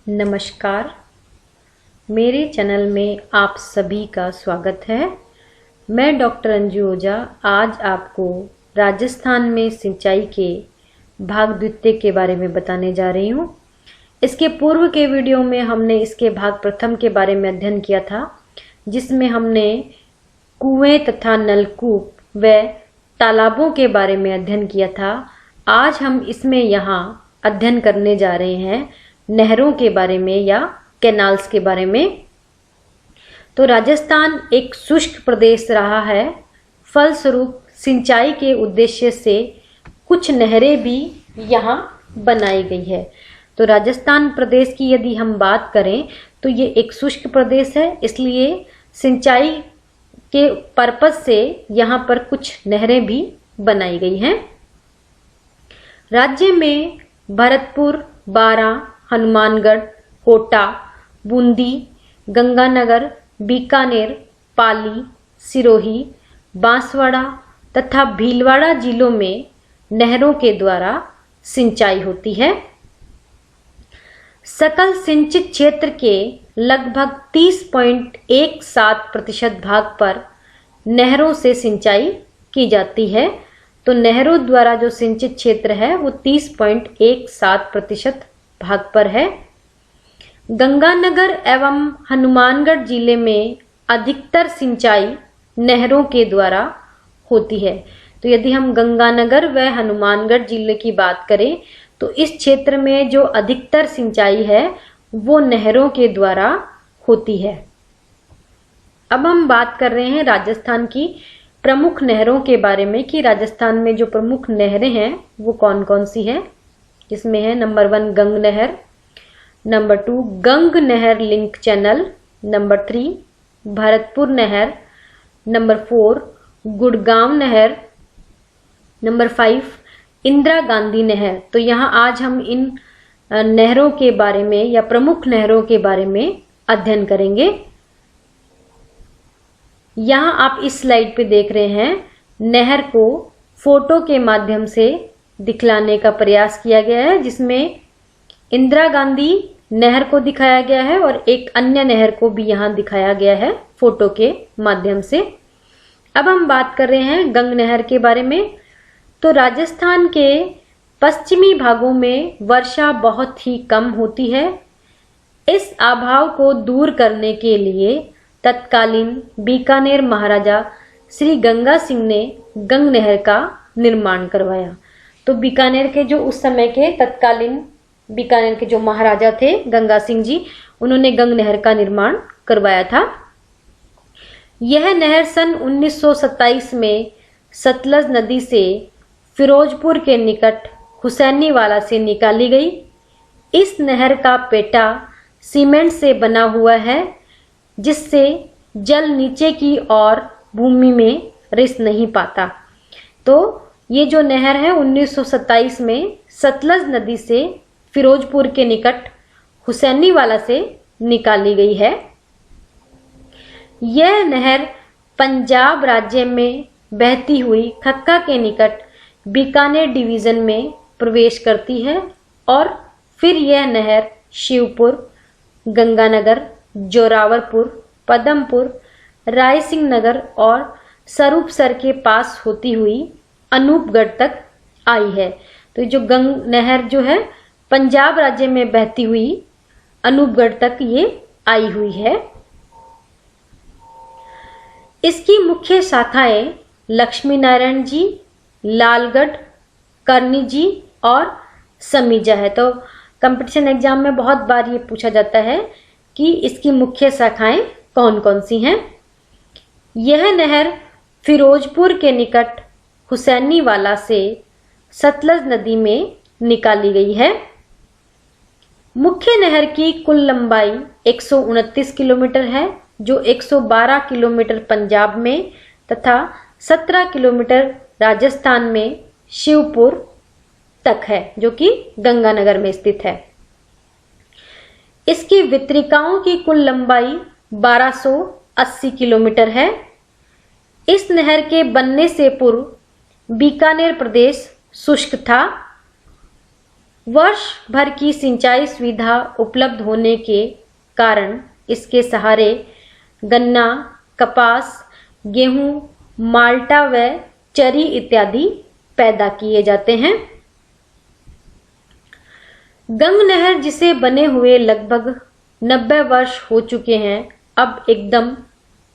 नमस्कार, मेरे चैनल में आप सभी का स्वागत है। मैं डॉक्टर अंजू ओझा आज आपको राजस्थान में सिंचाई के भाग द्वितीय के बारे में बताने जा रही हूँ। इसके पूर्व के वीडियो में हमने इसके भाग प्रथम के बारे में अध्ययन किया था, जिसमें हमने कुएं तथा नलकूप व तालाबों के बारे में अध्ययन किया था। आज हम इसमें यहाँ अध्ययन करने जा रहे हैं नहरों के बारे में या कैनाल्स के बारे में। तो राजस्थान एक शुष्क प्रदेश रहा है, फलस्वरूप सिंचाई के उद्देश्य से कुछ नहरें भी यहाँ बनाई गई है। तो राजस्थान प्रदेश की यदि हम बात करें तो ये एक शुष्क प्रदेश है, इसलिए सिंचाई के पर्पज से यहाँ पर कुछ नहरें भी बनाई गई हैं। राज्य में भरतपुर, बारां, हनुमानगढ़, कोटा, बूंदी, गंगानगर, बीकानेर, पाली, सिरोही, बांसवाड़ा तथा भीलवाड़ा जिलों में नहरों के द्वारा सिंचाई होती है। सकल सिंचित क्षेत्र के लगभग 30.17% भाग पर नहरों से सिंचाई की जाती है। तो नहरों द्वारा जो सिंचित क्षेत्र है वो 30.17% भाग पर है। गंगानगर एवं हनुमानगढ़ जिले में अधिकतर सिंचाई नहरों के द्वारा होती है। तो यदि हम गंगानगर व हनुमानगढ़ जिले की बात करें तो इस क्षेत्र में जो अधिकतर सिंचाई है वो नहरों के द्वारा होती है। अब हम बात कर रहे हैं राजस्थान की प्रमुख नहरों के बारे में कि राजस्थान में जो प्रमुख नहरें हैं वो कौन कौन सी हैं। इसमें है नंबर 1 गंग नहर, नंबर 2 गंग नहर लिंक चैनल, नंबर 3 भरतपुर नहर, नंबर 4 गुड़गांव नहर, नंबर 5 इंदिरा गांधी नहर। तो यहाँ आज हम इन नहरों के बारे में या प्रमुख नहरों के बारे में अध्ययन करेंगे। यहाँ आप इस स्लाइड पे देख रहे हैं नहर को फोटो के माध्यम से दिखलाने का प्रयास किया गया है, जिसमें इंदिरा गांधी नहर को दिखाया गया है और एक अन्य नहर को भी यहाँ दिखाया गया है फोटो के माध्यम से। अब हम बात कर रहे हैं गंग नहर के बारे में। तो राजस्थान के पश्चिमी भागों में वर्षा बहुत ही कम होती है। इस अभाव को दूर करने के लिए तत्कालीन बीकानेर महाराजा श्री गंगा सिंह ने गंग नहर का निर्माण करवाया। तो बीकानेर के जो उस समय के तत्कालीन बीकानेर के जो महाराजा थे गंगा सिंह जी, उन्होंने गंग नहर का निर्माण करवाया था। यह नहर सन 1927 में सतलज नदी से फिरोजपुर के निकट हुसैनीवाला से निकाली गई। इस नहर का पेटा सीमेंट से बना हुआ है, जिससे जल नीचे की ओर भूमि में रिस नहीं पाता। तो ये जो नहर है 1927 में सतलज नदी से फिरोजपुर के निकट हुसैनीवाला से निकाली गई है। यह नहर पंजाब राज्य में बहती हुई खक्का के निकट बीकानेर डिवीजन में प्रवेश करती है और फिर यह नहर शिवपुर, गंगानगर, जोरावरपुर, पदमपुर, रायसिंह नगर और सरूपसर के पास होती हुई अनूपगढ़ तक आई है। तो जो गंग नहर जो है पंजाब राज्य में बहती हुई अनूपगढ़ तक ये आई हुई है। इसकी मुख्य शाखाएं लक्ष्मी नारायण जी, लालगढ़, करनी जी और समीजा है। तो कंपटीशन एग्जाम में बहुत बार ये पूछा जाता है कि इसकी मुख्य शाखाएं कौन कौन सी हैं। यह नहर फिरोजपुर के निकट हुसैनीवाला से सतलज नदी में निकाली गई है। मुख्य नहर की कुल लंबाई 129 किलोमीटर है, जो 112 किलोमीटर पंजाब में तथा 17 किलोमीटर राजस्थान में शिवपुर तक है, जो कि गंगानगर में स्थित है। इसकी वितरिकाओं की कुल लंबाई 1280 किलोमीटर है। इस नहर के बनने से पूर्व बीकानेर प्रदेश शुष्क था। वर्ष भर की सिंचाई सुविधा उपलब्ध होने के कारण इसके सहारे गन्ना, कपास, गेहूं, माल्टा व चरी इत्यादि पैदा किए जाते हैं। गंग नहर जिसे बने हुए लगभग 90 वर्ष हो चुके हैं, अब एकदम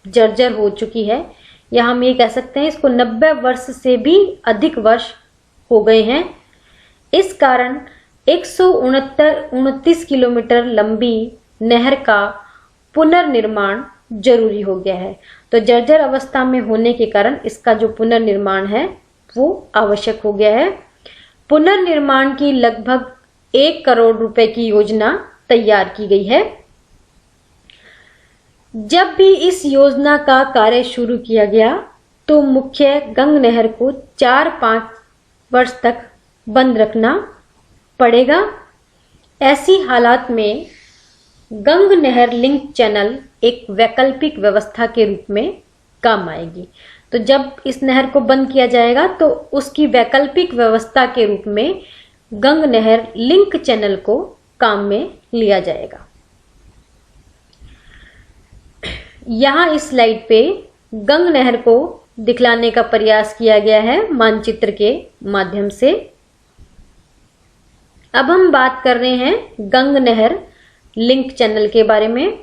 जर्जर हो चुकी है, या हम ये कह सकते हैं इसको 90 वर्ष से भी अधिक वर्ष हो गए हैं। इस कारण 129 किलोमीटर लंबी नहर का पुनर्निर्माण जरूरी हो गया है। तो जर्जर अवस्था में होने के कारण इसका जो पुनर्निर्माण है वो आवश्यक हो गया है। पुनर्निर्माण की लगभग 1 करोड़ रुपए की योजना तैयार की गई है। जब भी इस योजना का कार्य शुरू किया गया तो मुख्य गंग नहर को 4-5 वर्ष तक बंद रखना पड़ेगा। ऐसी हालात में गंग नहर लिंक चैनल एक वैकल्पिक व्यवस्था के रूप में काम आएगी। तो जब इस नहर को बंद किया जाएगा तो उसकी वैकल्पिक व्यवस्था के रूप में गंग नहर लिंक चैनल को काम में लिया जाएगा। यहाँ इस स्लाइड पे गंग नहर को दिखलाने का प्रयास किया गया है मानचित्र के माध्यम से। अब हम बात कर रहे हैं गंग नहर लिंक चैनल के बारे में।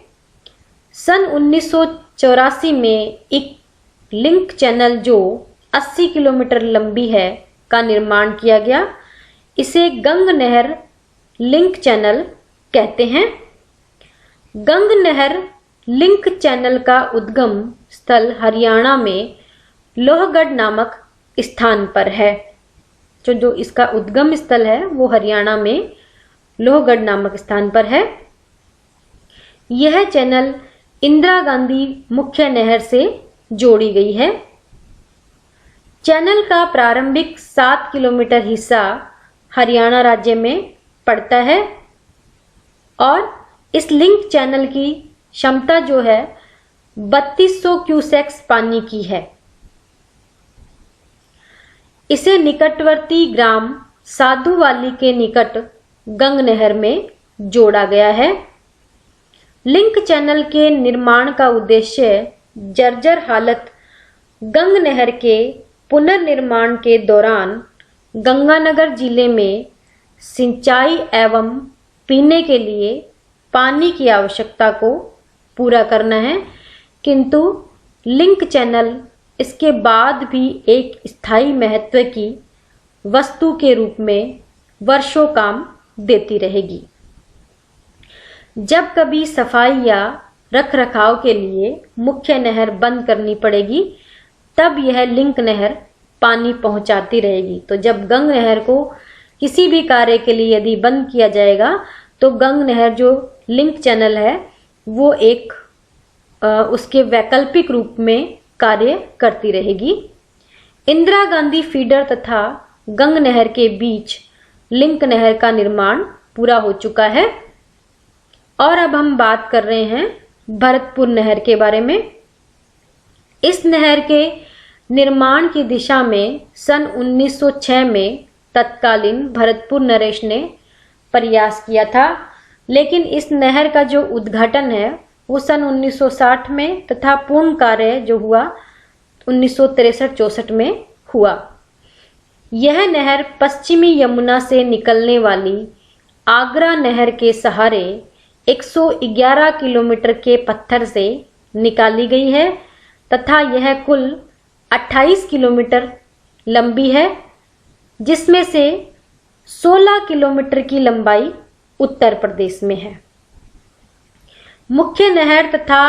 सन 1984 में एक लिंक चैनल जो 80 किलोमीटर लंबी है का निर्माण किया गया। इसे गंग नहर लिंक चैनल कहते हैं। गंग नहर लिंक चैनल का उद्गम स्थल हरियाणा में लोहगढ़ नामक स्थान पर है। जो इसका उद्गम स्थल है वो हरियाणा में लोहगढ़ नामक स्थान पर है। यह चैनल इंदिरा गांधी मुख्य नहर से जोड़ी गई है। चैनल का प्रारंभिक 7 किलोमीटर हिस्सा हरियाणा राज्य में पड़ता है और इस लिंक चैनल की क्षमता जो है 3200 क्यूसेक्स पानी की है। इसे निकटवर्ती ग्राम साधुवाली के निकट गंग नहर में जोड़ा गया है। लिंक चैनल के निर्माण का उद्देश्य जर्जर हालत गंग नहर के पुनर्निर्माण के दौरान गंगानगर जिले में सिंचाई एवं पीने के लिए पानी की आवश्यकता को पूरा करना है, किंतु लिंक चैनल इसके बाद भी एक स्थायी महत्व की वस्तु के रूप में वर्षों काम देती रहेगी। जब कभी सफाई या रखरखाव के लिए मुख्य नहर बंद करनी पड़ेगी तब यह लिंक नहर पानी पहुंचाती रहेगी। तो जब गंग नहर को किसी भी कार्य के लिए यदि बंद किया जाएगा तो गंग नहर जो लिंक चैनल है वो एक उसके वैकल्पिक रूप में कार्य करती रहेगी। इंदिरा गांधी फीडर तथा गंग नहर के बीच लिंक नहर का निर्माण पूरा हो चुका है। और अब हम बात कर रहे हैं भरतपुर नहर के बारे में। इस नहर के निर्माण की दिशा में सन 1906 में तत्कालीन भरतपुर नरेश ने प्रयास किया था, लेकिन इस नहर का जो उद्घाटन है वो सन 1960 में तथा पूर्ण कार्य जो हुआ 1963-64 में हुआ। यह नहर पश्चिमी यमुना से निकलने वाली आगरा नहर के सहारे 111 किलोमीटर के पत्थर से निकाली गई है तथा यह कुल 28 किलोमीटर लंबी है, जिसमें से 16 किलोमीटर की लंबाई उत्तर प्रदेश में है। मुख्य नहर तथा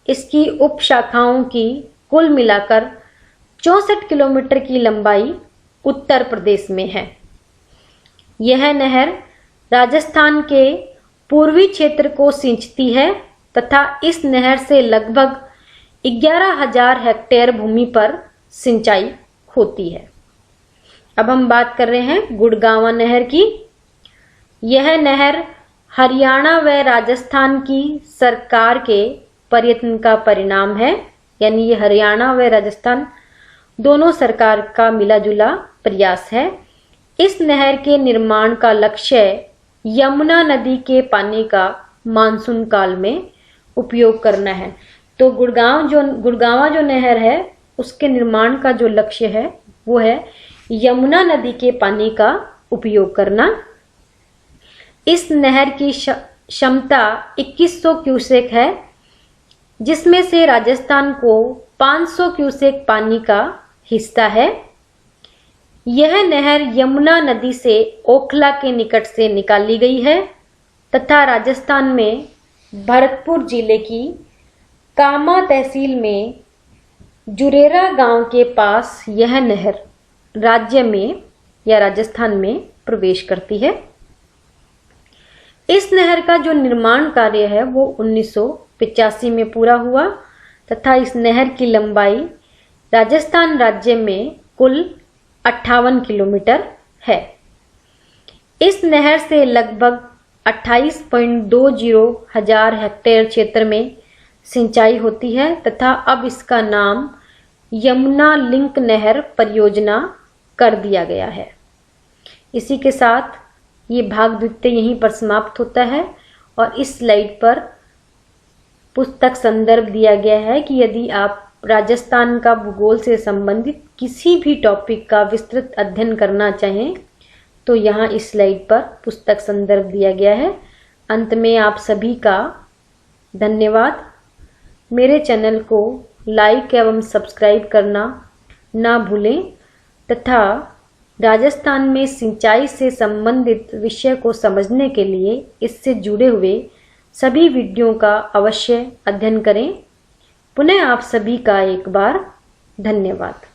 इसकी उप शाखाओं की कुल मिलाकर 64 किलोमीटर की लंबाई उत्तर प्रदेश में है। यह नहर राजस्थान के पूर्वी क्षेत्र को सिंचती है तथा इस नहर से लगभग 11,000 हेक्टेयर भूमि पर सिंचाई होती है। अब हम बात कर रहे हैं गुड़गांवा नहर की। यह नहर हरियाणा व राजस्थान की सरकार के प्रयत्न का परिणाम है, यानी ये हरियाणा व राजस्थान दोनों सरकार का मिला जुला प्रयास है। इस नहर के निर्माण का लक्ष्य यमुना नदी के पानी का मानसून काल में उपयोग करना है। तो गुड़गांवा जो नहर है उसके निर्माण का जो लक्ष्य है वो है यमुना नदी के पानी का उपयोग करना। इस नहर की क्षमता 2100 क्यूसेक है, जिसमें से राजस्थान को 500 क्यूसेक पानी का हिस्सा है। यह नहर यमुना नदी से ओखला के निकट से निकाली गई है तथा राजस्थान में भरतपुर जिले की कामा तहसील में जुरेरा गांव के पास यह नहर राज्य में या राजस्थान में प्रवेश करती है। इस नहर का जो निर्माण कार्य है वो 1985 में पूरा हुआ तथा इस नहर की लंबाई राजस्थान राज्य में कुल 58 किलोमीटर है। इस नहर से लगभग 28.20 हजार हेक्टेयर क्षेत्र में सिंचाई होती है तथा अब इसका नाम यमुना लिंक नहर परियोजना कर दिया गया है। इसी के साथ ये भाग द्वितीय यहीं पर समाप्त होता है और इस स्लाइड पर पुस्तक संदर्भ दिया गया है कि यदि आप राजस्थान का भूगोल से संबंधित किसी भी टॉपिक का विस्तृत अध्ययन करना चाहें तो यहाँ इस स्लाइड पर पुस्तक संदर्भ दिया गया है। अंत में आप सभी का धन्यवाद। मेरे चैनल को लाइक एवं सब्सक्राइब करना ना भूलें तथा राजस्थान में सिंचाई से संबंधित विषय को समझने के लिए इससे जुड़े हुए सभी वीडियो का अवश्य अध्ययन करें। पुनः आप सभी का एक बार धन्यवाद।